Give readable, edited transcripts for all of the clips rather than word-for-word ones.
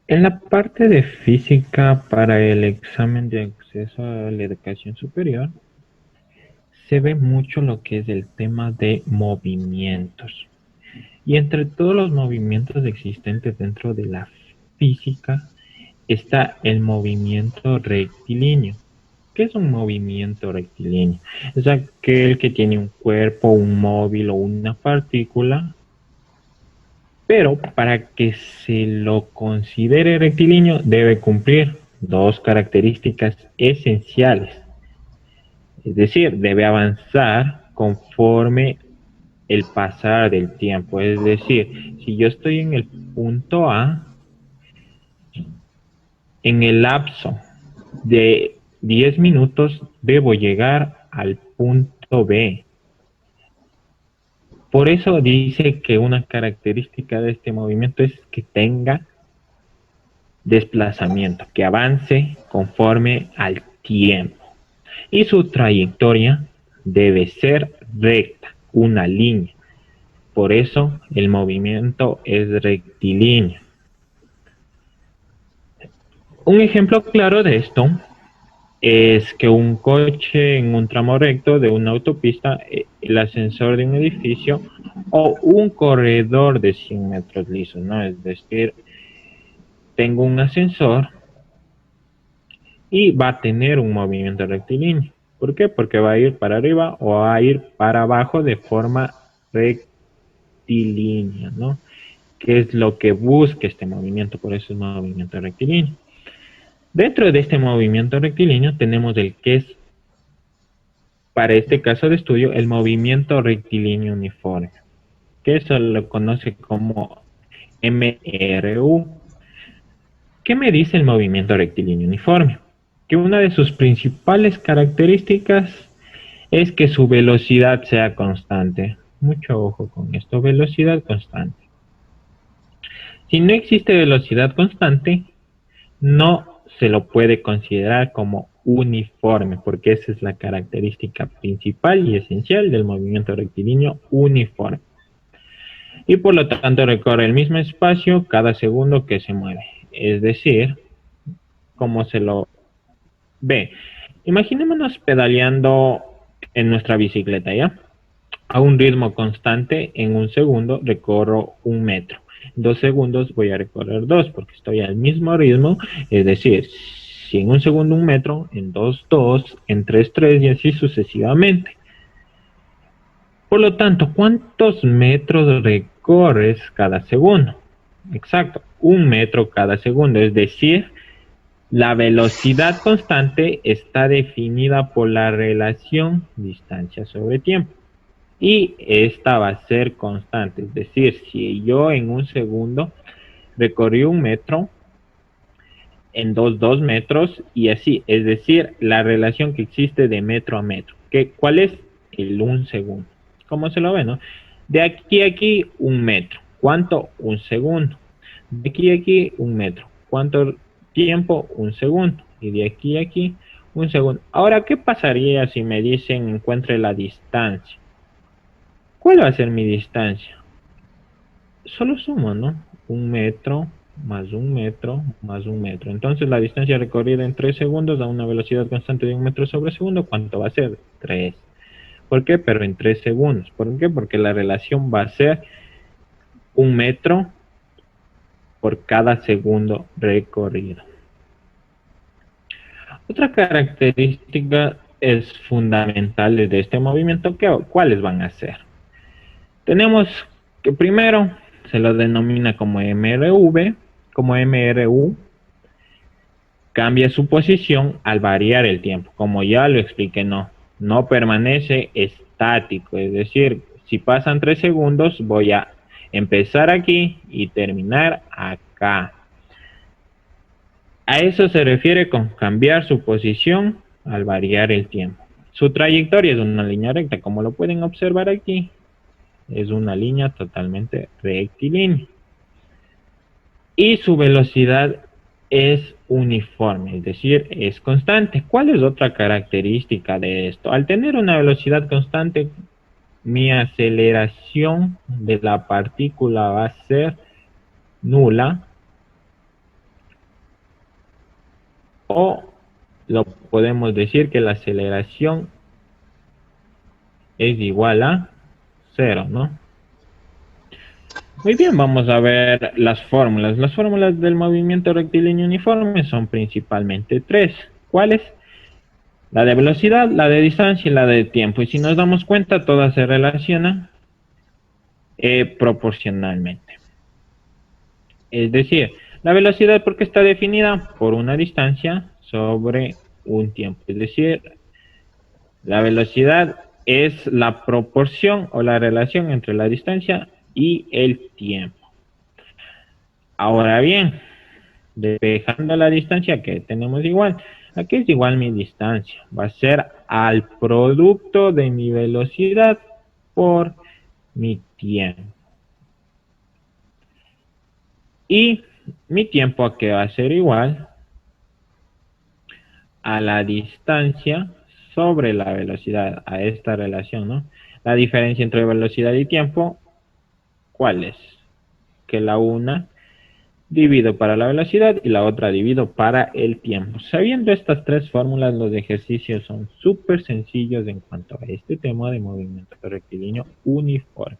En la parte de física para el examen de acceso a la educación superior, se ve mucho lo que es el tema de movimientos. Y entre todos los movimientos existentes dentro de la física está el movimiento rectilíneo. ¿Qué es un movimiento rectilíneo? Es aquel que tiene un cuerpo, un móvil o una partícula, pero para que se lo considere rectilíneo debe cumplir dos características esenciales. Es decir, debe avanzar conforme el pasar del tiempo. Es decir, si yo estoy en el punto A, en el lapso de 10 minutos debo llegar al punto B. Por eso dice que una característica de este movimiento es que tenga desplazamiento, que avance conforme al tiempo. Y su trayectoria debe ser recta, una línea. Por eso el movimiento es rectilíneo. Un ejemplo claro de esto es que un coche en un tramo recto de una autopista, el ascensor de un edificio o un corredor de 100 metros lisos, ¿no? Es decir, tengo un ascensor y va a tener un movimiento rectilíneo. ¿Por qué? Porque va a ir para arriba o va a ir para abajo de forma rectilínea, ¿no? ¿Qué es lo que busca este movimiento? Por eso es movimiento rectilíneo. Dentro de este movimiento rectilíneo tenemos el que es, para este caso de estudio, el movimiento rectilíneo uniforme, que eso lo conoce como MRU. ¿Qué me dice el movimiento rectilíneo uniforme? Que una de sus principales características es que su velocidad sea constante. Mucho ojo con esto, velocidad constante. Si no existe velocidad constante, no se lo puede considerar como uniforme, porque esa es la característica principal y esencial del movimiento rectilíneo uniforme. Y por lo tanto recorre el mismo espacio cada segundo que se mueve. Es decir, como se lo ve. Imaginémonos pedaleando en nuestra bicicleta, ¿ya? A un ritmo constante, en un segundo recorro 1 metro. En 2 segundos voy a recorrer dos, porque estoy al mismo ritmo. Es decir, si en un segundo 1 metro, en dos, dos, en tres, tres, y así sucesivamente. Por lo tanto, ¿cuántos metros recorres cada segundo? Exacto, 1 metro cada segundo. Es decir, la velocidad constante está definida por la relación distancia sobre tiempo. Y esta va a ser constante. Es decir, si yo en un segundo recorrí 1 metro, en 2 metros y así. Es decir, la relación que existe de metro a metro. ¿Cuál es? El 1 segundo. ¿Cómo se lo ve, no? De aquí a aquí, 1 metro. ¿Cuánto? 1 segundo. De aquí a aquí, 1 metro. ¿Cuánto tiempo? 1 segundo. Y de aquí a aquí, 1 segundo. Ahora, ¿qué pasaría si me dicen encuentre la distancia? ¿Cuál va a ser mi distancia? Solo sumo, ¿no? 1 metro más 1 metro más 1 metro. Entonces la distancia recorrida en 3 segundos a una velocidad constante de 1 metro sobre segundo, ¿cuánto va a ser? 3. ¿Por qué? Pero en 3 segundos. ¿Por qué? Porque la relación va a ser 1 metro por cada segundo recorrido. Otra característica es fundamental de este movimiento, ¿cuáles van a ser? Tenemos que primero se lo denomina como MRV, como MRU, cambia su posición al variar el tiempo. Como ya lo expliqué, no permanece estático. Es decir, si pasan 3 segundos, voy a empezar aquí y terminar acá. A eso se refiere con cambiar su posición al variar el tiempo. Su trayectoria es una línea recta, como lo pueden observar aquí. Es una línea totalmente rectilínea. Y su velocidad es uniforme, es decir, es constante. ¿Cuál es otra característica de esto? Al tener una velocidad constante, mi aceleración de la partícula va a ser nula o lo podemos decir que la aceleración es igual a 0, ¿no? Muy bien, vamos a ver las fórmulas. Las fórmulas del movimiento rectilíneo uniforme son principalmente tres. ¿Cuáles? La de velocidad, la de distancia y la de tiempo. Y si nos damos cuenta, todas se relacionan proporcionalmente. Es decir, la velocidad porque está definida por una distancia sobre un tiempo. Es decir, la velocidad es la proporción o la relación entre la distancia y el tiempo. Ahora bien, despejando la distancia que tenemos igual, aquí es igual mi distancia, va a ser al producto de mi velocidad por mi tiempo. Y mi tiempo aquí va a ser igual a la distancia sobre la velocidad, a esta relación, ¿no? La diferencia entre velocidad y tiempo, ¿cuál es? Que la una divido para la velocidad y la otra divido para el tiempo. Sabiendo estas tres fórmulas, los ejercicios son súper sencillos en cuanto a este tema de movimiento rectilíneo uniforme.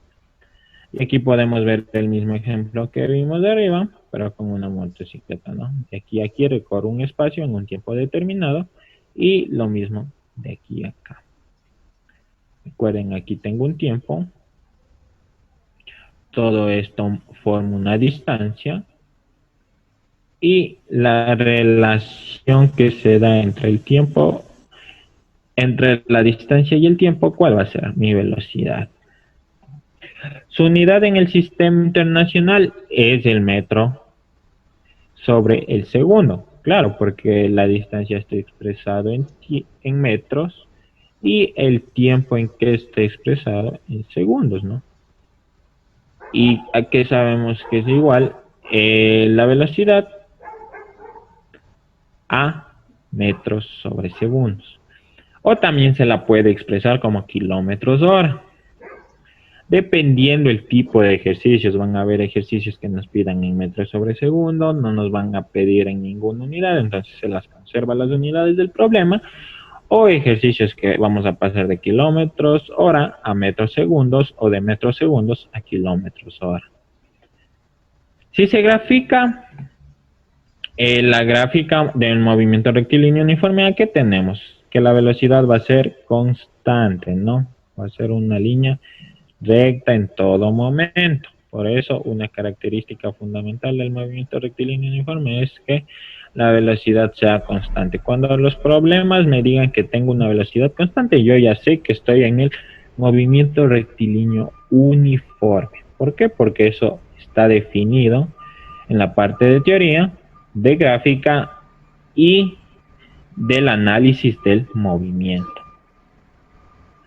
Y aquí podemos ver el mismo ejemplo que vimos de arriba, pero con una motocicleta, ¿no? De aquí a aquí recorro un espacio en un tiempo determinado y lo mismo de aquí a acá. Recuerden, aquí tengo un tiempo, todo esto forma una distancia y la relación que se da entre el tiempo, entre la distancia y el tiempo, ¿cuál va a ser? Mi velocidad. Su unidad en el sistema internacional es el metro sobre el segundo. Claro, porque la distancia está expresado en metros y el tiempo en que está expresado en segundos, ¿no? ¿Y a qué sabemos que es igual? La velocidad a metros sobre segundos. O también se la puede expresar como kilómetros hora. Dependiendo el tipo de ejercicios, van a haber ejercicios que nos pidan en metros sobre segundo, no nos van a pedir en ninguna unidad, entonces se las conserva las unidades del problema, o ejercicios que vamos a pasar de kilómetros hora a metros segundos o de metros segundos a kilómetros hora. Si se grafica la gráfica del movimiento rectilíneo uniforme, ¿qué tenemos? Que la velocidad va a ser constante, ¿no? Va a ser una línea recta en todo momento. Por eso, una característica fundamental del movimiento rectilíneo uniforme es que la velocidad sea constante. Cuando los problemas me digan que tengo una velocidad constante, yo ya sé que estoy en el movimiento rectilíneo uniforme. ¿Por qué? Porque eso está definido en la parte de teoría, de gráfica y del análisis del movimiento.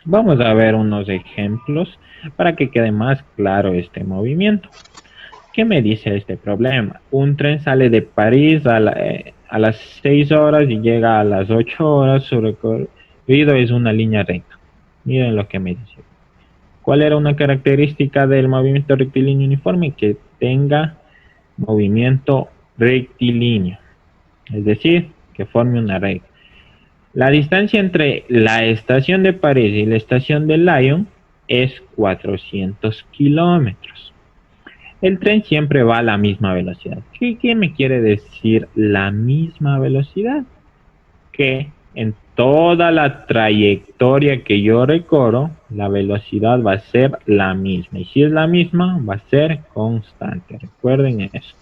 Vamos a ver unos ejemplos para que quede más claro este movimiento. ¿Qué me dice este problema? Un tren sale de París a las 6 horas y llega a las 8 horas. Su recorrido es una línea recta. Miren lo que me dice. ¿Cuál era una característica del movimiento rectilíneo uniforme? Que tenga movimiento rectilíneo. Es decir, que forme una recta. La distancia entre la estación de París y la estación de Lyon es 400 kilómetros. El tren siempre va a la misma velocidad. ¿Qué me quiere decir la misma velocidad? Que en toda la trayectoria que yo recorro, la velocidad va a ser la misma. Y si es la misma, va a ser constante. Recuerden eso.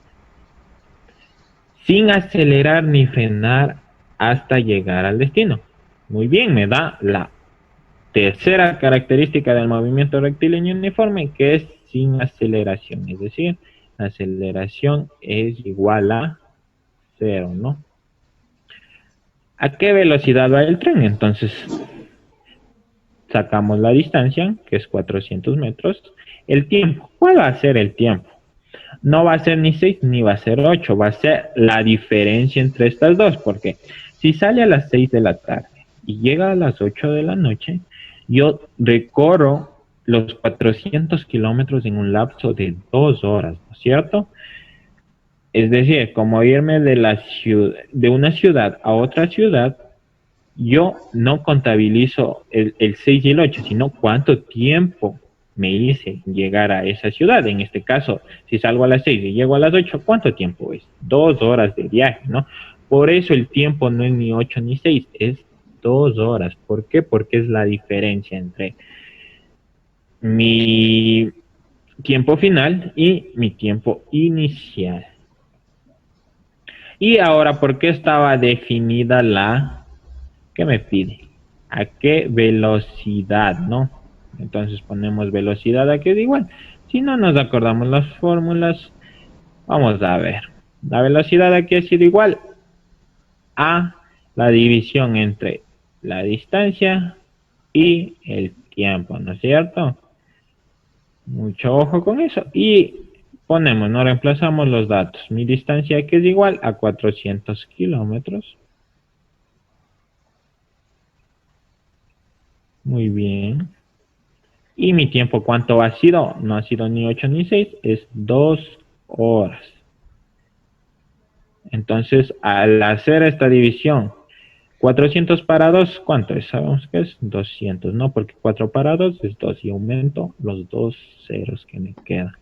Sin acelerar ni frenar hasta llegar al destino. Muy bien, me da la tercera característica del movimiento rectilíneo uniforme, que es sin aceleración, es decir, la aceleración es igual a 0, ¿no? ¿A qué velocidad va el tren? Entonces, sacamos la distancia, que es 400 metros. El tiempo, ¿cuál va a ser el tiempo? No va a ser ni 6 ni va a ser 8, va a ser la diferencia entre estas dos, porque si sale a las 6 de la tarde y llega a las 8 de la noche, yo recorro los 400 kilómetros en un lapso de 2 horas, ¿no es cierto? Es decir, como irme de la ciudad, de una ciudad a otra ciudad, yo no contabilizo el 6 y el 8, sino cuánto tiempo me hice llegar a esa ciudad. En este caso, si salgo a las 6 y llego a las 8, ¿cuánto tiempo es? 2 horas de viaje, ¿no? Por eso el tiempo no es ni 8 ni 6, es 2 horas. ¿Por qué? Porque es la diferencia entre mi tiempo final y mi tiempo inicial. Y ahora, ¿por qué estaba definida la que me pide? ¿A qué velocidad, no? Entonces ponemos velocidad a que es igual. Si no nos acordamos las fórmulas, vamos a ver. La velocidad aquí ha sido igual a la división entre la distancia y el tiempo, ¿no es cierto? Mucho ojo con eso. Y ponemos, no reemplazamos los datos. Mi distancia que es igual a 400 kilómetros. Muy bien. Y mi tiempo, ¿cuánto ha sido? No ha sido ni 8 ni 6, es 2 horas. Entonces, al hacer esta división, 400 para 2, ¿cuánto es? Sabemos que es 200, ¿no? Porque 4 para 2 es 2 y aumento los 2 ceros que me quedan.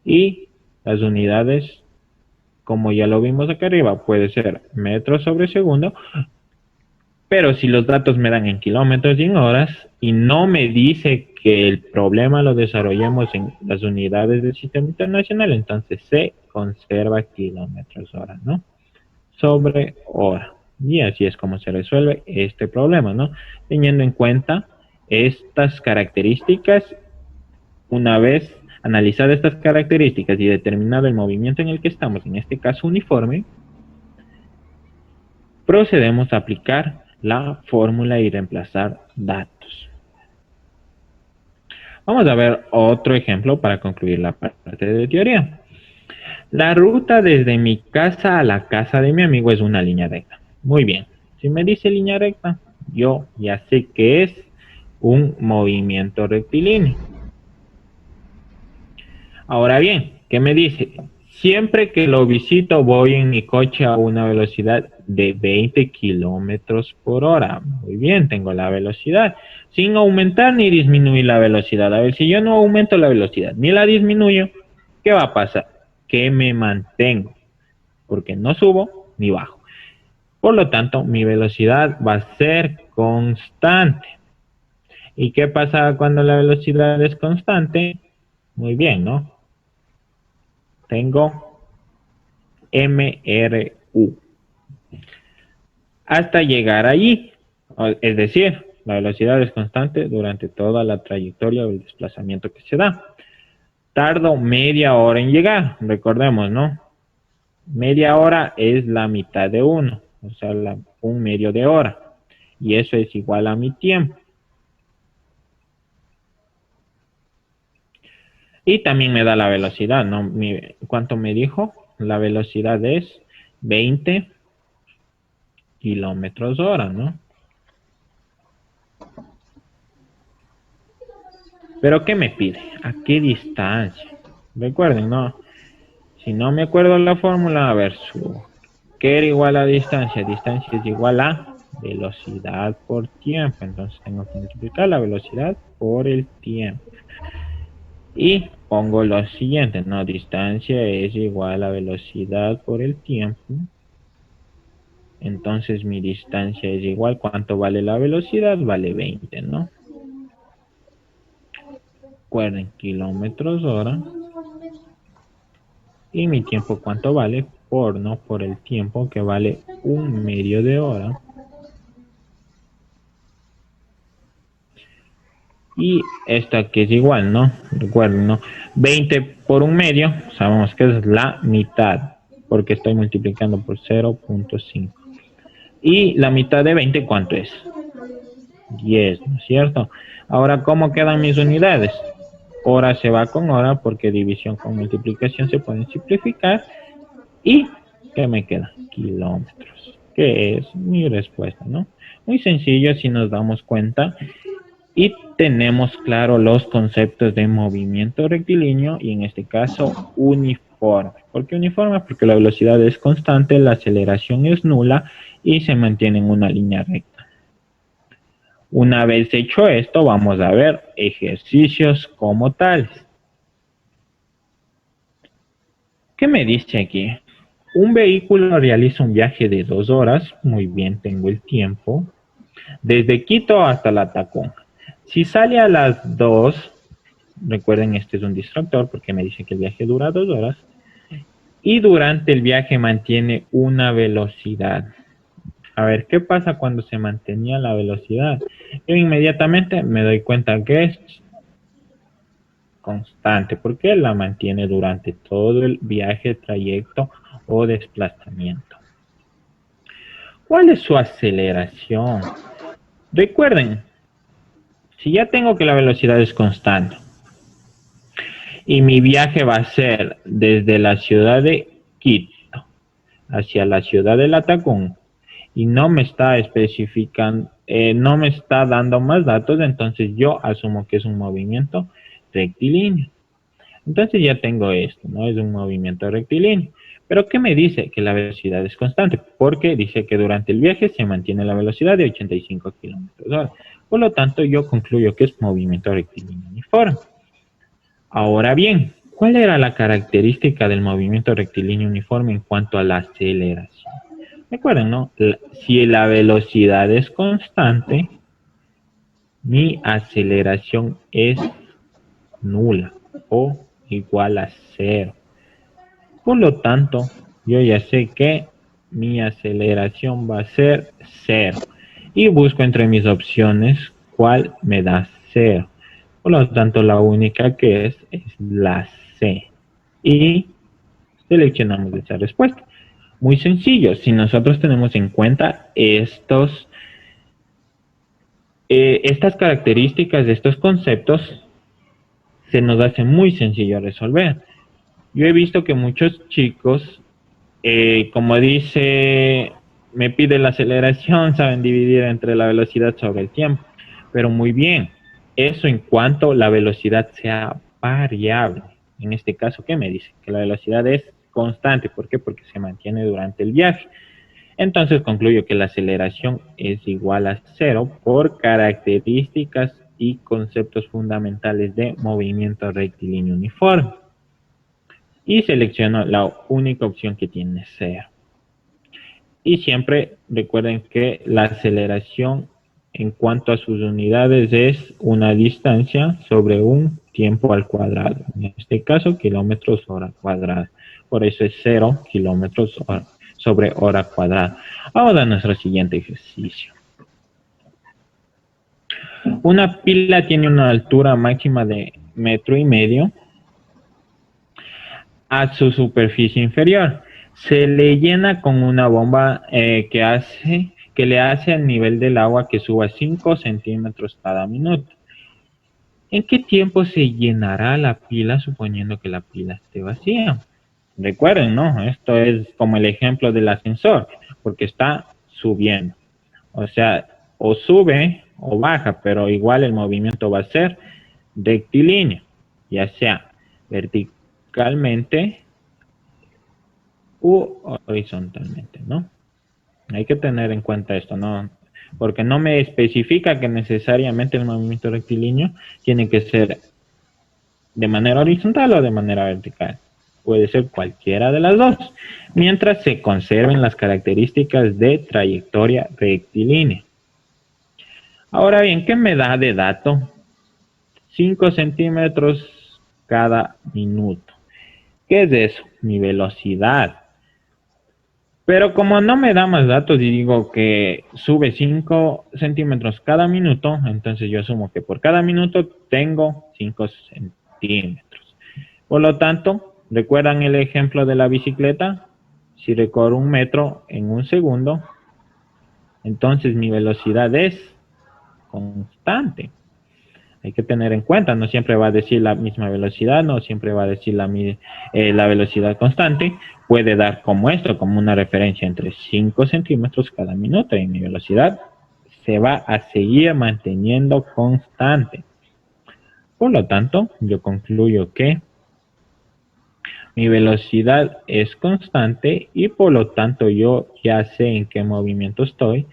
Y las unidades, como ya lo vimos acá arriba, puede ser metros sobre segundo, pero si los datos me dan en kilómetros y en horas y no me dice que el problema lo desarrollemos en las unidades del sistema internacional, entonces se conserva kilómetros hora, ¿no? Sobre hora. Y así es como se resuelve este problema, ¿no? Teniendo en cuenta estas características, una vez analizadas estas características y determinado el movimiento en el que estamos, en este caso uniforme, procedemos a aplicar la fórmula y reemplazar datos. Vamos a ver otro ejemplo para concluir la parte de teoría. La ruta desde mi casa a la casa de mi amigo es una línea recta. Muy bien. Si me dice línea recta, yo ya sé que es un movimiento rectilíneo. Ahora bien, ¿qué me dice? Siempre que lo visito voy en mi coche a una velocidad de 20 kilómetros por hora. Muy bien, tengo la velocidad. Sin aumentar ni disminuir la velocidad. A ver, si yo no aumento la velocidad ni la disminuyo, ¿qué va a pasar? Que me mantengo. Porque no subo ni bajo. Por lo tanto, mi velocidad va a ser constante. ¿Y qué pasa cuando la velocidad es constante? Muy bien, ¿no? Tengo MRU hasta llegar allí. Es decir, la velocidad es constante durante toda la trayectoria o el desplazamiento que se da. Tardo media hora en llegar, recordemos, ¿no? Media hora es la mitad de uno, o sea, un medio de hora. Y eso es igual a mi tiempo. Y también me da la velocidad, ¿no? ¿Cuánto me dijo? La velocidad es 20 kilómetros hora, ¿no? Pero ¿qué me pide? ¿A qué distancia? Recuerden, ¿no? Si no me acuerdo la fórmula, a ver, ¿qué era igual a distancia? Distancia es igual a velocidad por tiempo. Entonces tengo que multiplicar la velocidad por el tiempo. Y pongo lo siguiente, ¿no? Distancia es igual a velocidad por el tiempo. Entonces mi distancia es igual, ¿cuánto vale la velocidad? Vale 20, ¿no? Recuerden, kilómetros hora. Y mi tiempo, ¿cuánto vale? Por el tiempo, que vale un medio de hora. Y esta que es igual, ¿no? Recuerden, ¿no? 20 por un medio, sabemos que es la mitad, porque estoy multiplicando por 0.5. Y la mitad de 20, ¿cuánto es? 10, ¿no es cierto? Ahora, ¿cómo quedan mis unidades? Hora se va con hora porque división con multiplicación se pueden simplificar. ¿Y qué me queda? Kilómetros, que es mi respuesta, ¿no? Muy sencillo si nos damos cuenta y tenemos claro los conceptos de movimiento rectilíneo y en este caso uniforme. ¿Por qué uniforme? Porque la velocidad es constante, la aceleración es nula y se mantiene en una línea recta. Una vez hecho esto, vamos a ver ejercicios como tales. ¿Qué me dice aquí? Un vehículo realiza un viaje de 2 horas, muy bien, tengo el tiempo, desde Quito hasta La Tacunga. Si sale a las 2, recuerden, este es un distractor porque me dice que el viaje dura 2 horas, y durante el viaje mantiene una velocidad. A ver, ¿qué pasa cuando se mantenía la velocidad? Yo inmediatamente me doy cuenta que es constante, porque la mantiene durante todo el viaje, trayecto o desplazamiento. ¿Cuál es su aceleración? Recuerden, si ya tengo que la velocidad es constante y mi viaje va a ser desde la ciudad de Quito hacia la ciudad de Latacún y no me está especificando, no me está dando más datos, entonces yo asumo que es un movimiento rectilíneo. Entonces ya tengo esto, ¿no? Es un movimiento rectilíneo. Pero ¿qué me dice? Que la velocidad es constante, porque dice que durante el viaje se mantiene la velocidad de 85 km/h. Por lo tanto, yo concluyo que es movimiento rectilíneo uniforme. Ahora bien, ¿cuál era la característica del movimiento rectilíneo uniforme en cuanto a la aceleración? Recuerden, ¿no? Si la velocidad es constante, mi aceleración es nula o igual a cero. Por lo tanto, yo ya sé que mi aceleración va a ser cero. Y busco entre mis opciones cuál me da cero. Por lo tanto, la única que es la C. Y seleccionamos esa respuesta. Muy sencillo, si nosotros tenemos en cuenta estas características de estos conceptos, se nos hace muy sencillo resolver. Yo he visto que muchos chicos, como dice, me pide la aceleración, saben dividir entre la velocidad sobre el tiempo. Pero muy bien, eso en cuanto la velocidad sea variable. En este caso, ¿qué me dice? Que la velocidad es constante. ¿Por qué? Porque se mantiene durante el viaje. Entonces concluyo que la aceleración es igual a cero por características y conceptos fundamentales de movimiento rectilíneo uniforme. Y selecciono la única opción que tiene cero. Y siempre recuerden que la aceleración en cuanto a sus unidades es una distancia sobre un tiempo al cuadrado. En este caso, kilómetros hora cuadrada. Por eso es 0 kilómetros sobre hora cuadrada. Vamos a nuestro siguiente ejercicio. Una pila tiene una altura máxima de 1,5 metros a su superficie inferior. Se le llena con una bomba que le hace al nivel del agua que suba 5 centímetros cada minuto. ¿En qué tiempo se llenará la pila suponiendo que la pila esté vacía? Recuerden, ¿no? Esto es como el ejemplo del ascensor, porque está subiendo. O sea, o sube o baja, pero igual el movimiento va a ser rectilíneo, ya sea verticalmente u horizontalmente, ¿no? Hay que tener en cuenta esto, ¿no? Porque no me especifica que necesariamente el movimiento rectilíneo tiene que ser de manera horizontal o de manera vertical. Puede ser cualquiera de las dos, mientras se conserven las características de trayectoria rectilínea. Ahora bien, ¿qué me da de dato? 5 centímetros cada minuto. ¿Qué es eso? Mi velocidad. Pero como no me da más datos y digo que sube 5 centímetros cada minuto, entonces yo asumo que por cada minuto tengo 5 centímetros. Por lo tanto, ¿recuerdan el ejemplo de la bicicleta? Si recorro 1 metro en 1 segundo, entonces mi velocidad es constante. Hay que tener en cuenta, no siempre va a decir la misma velocidad, no siempre va a decir la velocidad constante. Puede dar como esto, como una referencia entre 5 centímetros cada minuto y mi velocidad se va a seguir manteniendo constante. Por lo tanto, yo concluyo que Mi velocidad es constante y por lo tanto yo ya sé en qué movimiento estoy.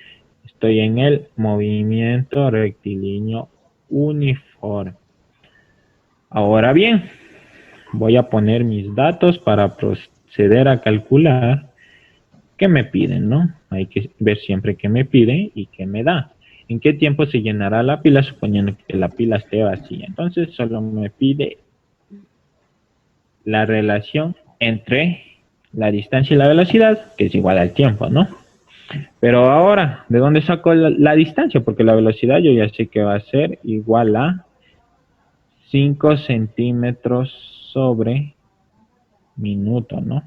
Estoy en el movimiento rectilíneo uniforme. Ahora bien, voy a poner mis datos para proceder a calcular qué me piden, ¿no? Hay que ver siempre qué me pide y qué me da. ¿En qué tiempo se llenará la pila suponiendo que la pila esté vacía? Entonces solo me pide la relación entre la distancia y la velocidad, que es igual al tiempo, ¿no? Pero ahora, ¿de dónde saco la distancia? Porque la velocidad yo ya sé que va a ser igual a 5 centímetros sobre minuto, ¿no?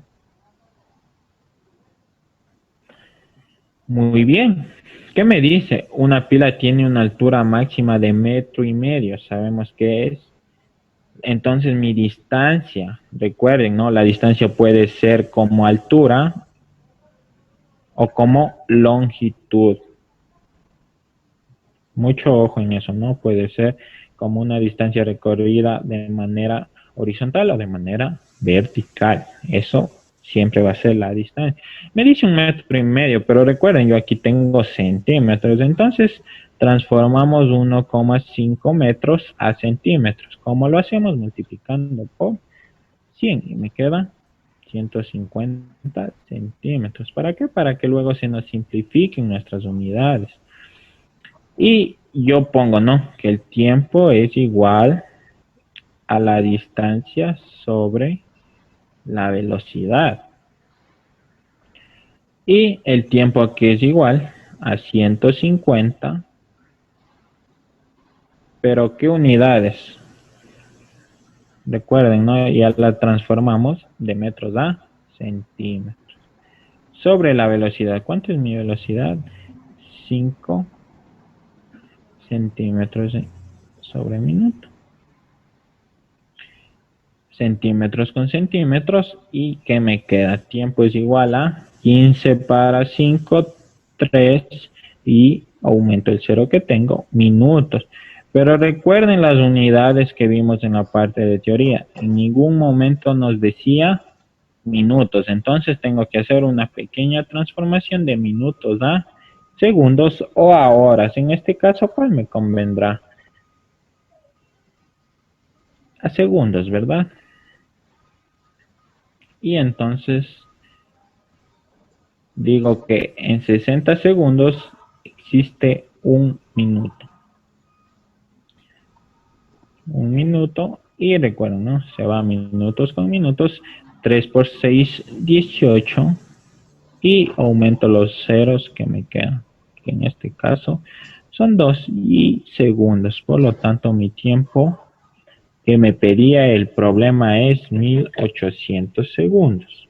Muy bien. ¿Qué me dice? Una pila tiene una altura máxima de 1,5 metros. Sabemos que es. Entonces mi distancia, recuerden, ¿no? La distancia puede ser como altura o como longitud. Mucho ojo en eso, ¿no? Puede ser como una distancia recorrida de manera horizontal o de manera vertical. Eso siempre va a ser la distancia. Me dice 1,5 metros, pero recuerden, yo aquí tengo centímetros, entonces transformamos 1,5 metros a centímetros. ¿Cómo lo hacemos? Multiplicando por 100 y me queda 150 centímetros. ¿Para qué? Para que luego se nos simplifiquen nuestras unidades. Y yo pongo, ¿no? Que el tiempo es igual a la distancia sobre la velocidad. Y el tiempo aquí es igual a 150. Pero ¿qué unidades? Recuerden, ¿no? Ya la transformamos de metros a centímetros. Sobre la velocidad. ¿Cuánto es mi velocidad? 5 centímetros sobre minuto. Centímetros con centímetros. ¿Y qué me queda? Tiempo es igual a 15 para 5, 3 y aumento el cero que tengo, minutos. Pero recuerden las unidades que vimos en la parte de teoría. En ningún momento nos decía minutos. Entonces tengo que hacer una pequeña transformación de minutos a segundos o a horas. En este caso, ¿cuál me convendrá? A segundos, ¿verdad? Y entonces digo que en 60 segundos existe un minuto. Un minuto y recuerden, ¿no? Se va minutos con minutos. 3 por 6, 18. Y aumento los ceros que me quedan. Que en este caso son 2 y segundos. Por lo tanto, mi tiempo que me pedía el problema es 1800 segundos.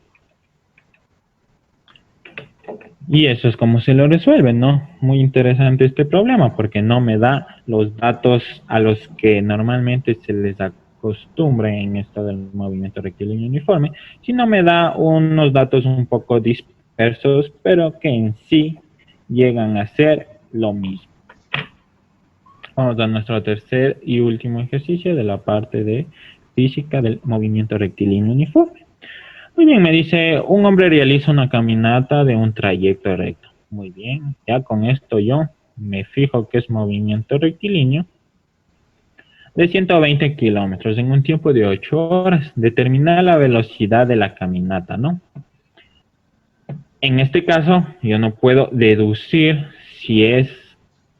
Y eso es como se lo resuelve, ¿no? Muy interesante este problema porque no me da los datos a los que normalmente se les acostumbra en esto del movimiento rectilíneo uniforme, sino me da unos datos un poco dispersos, pero que en sí llegan a ser lo mismo. Vamos a nuestro tercer y último ejercicio de la parte de física del movimiento rectilíneo uniforme. Muy bien, me dice, un hombre realiza una caminata de un trayecto recto. Muy bien, ya con esto yo me fijo que es movimiento rectilíneo de 120 kilómetros en un tiempo de 8 horas. Determina la velocidad de la caminata, ¿no? En este caso, yo no puedo deducir si es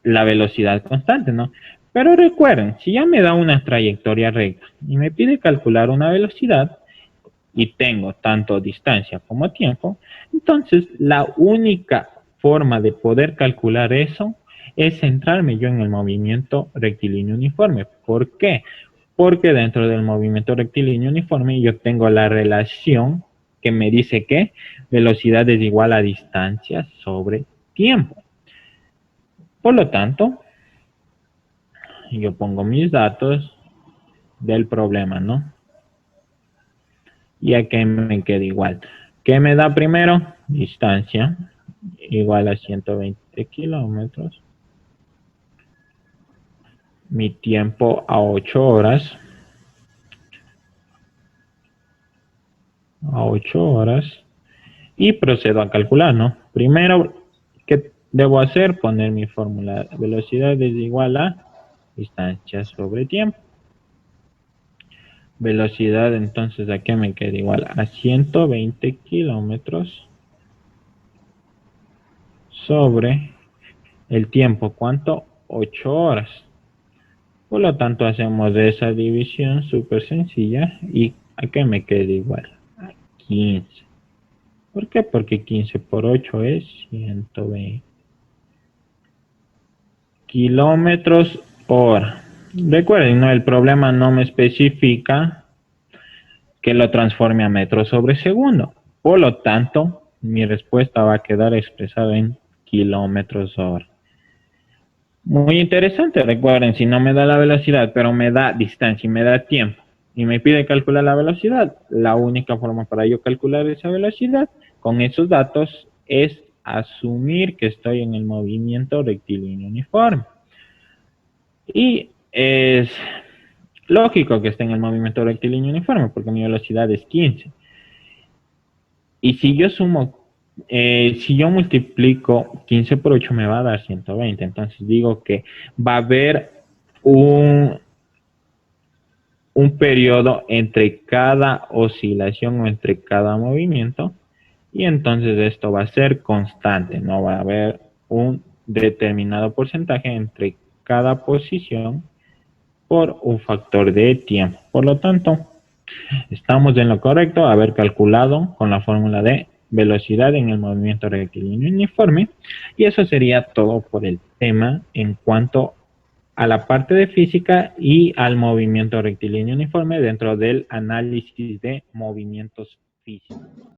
la velocidad constante, ¿no? Pero recuerden, si ya me da una trayectoria recta y me pide calcular una velocidad, y tengo tanto distancia como tiempo, entonces la única forma de poder calcular eso es centrarme yo en el movimiento rectilíneo uniforme. ¿Por qué? Porque dentro del movimiento rectilíneo uniforme yo tengo la relación que me dice que velocidad es igual a distancia sobre tiempo. Por lo tanto, yo pongo mis datos del problema, ¿no? Y aquí me queda igual. ¿Qué me da primero? Distancia igual a 120 kilómetros. Mi tiempo a 8 horas. a 8 horas y procedo a calcular, ¿no? Primero, ¿qué debo hacer? Poner mi fórmula. Velocidad es igual a distancia sobre tiempo. Velocidad, entonces, ¿a qué me queda? Igual a 120 kilómetros sobre el tiempo. ¿Cuánto? 8 horas. Por lo tanto, hacemos esa división súper sencilla y ¿a qué me queda igual? A 15. ¿Por qué? Porque 15 por 8 es 120 kilómetros hora. Recuerden, ¿no? El problema no me especifica que lo transforme a metros sobre segundo. Por lo tanto, mi respuesta va a quedar expresada en kilómetros hora. Muy interesante, recuerden, si no me da la velocidad, pero me da distancia y me da tiempo, y me pide calcular la velocidad, la única forma para yo calcular esa velocidad con esos datos es asumir que estoy en el movimiento rectilíneo uniforme. Y es lógico que esté en el movimiento rectilíneo uniforme, porque mi velocidad es 15. Y si yo sumo, si yo multiplico 15 por 8 me va a dar 120. Entonces digo que va a haber un, un periodo entre cada oscilación o entre cada movimiento. Y entonces esto va a ser constante. No va a haber un determinado porcentaje entre cada posición por un factor de tiempo. Por lo tanto, estamos en lo correcto, haber calculado con la fórmula de velocidad en el movimiento rectilíneo uniforme. Y eso sería todo por el tema en cuanto a la parte de física y al movimiento rectilíneo uniforme dentro del análisis de movimientos físicos.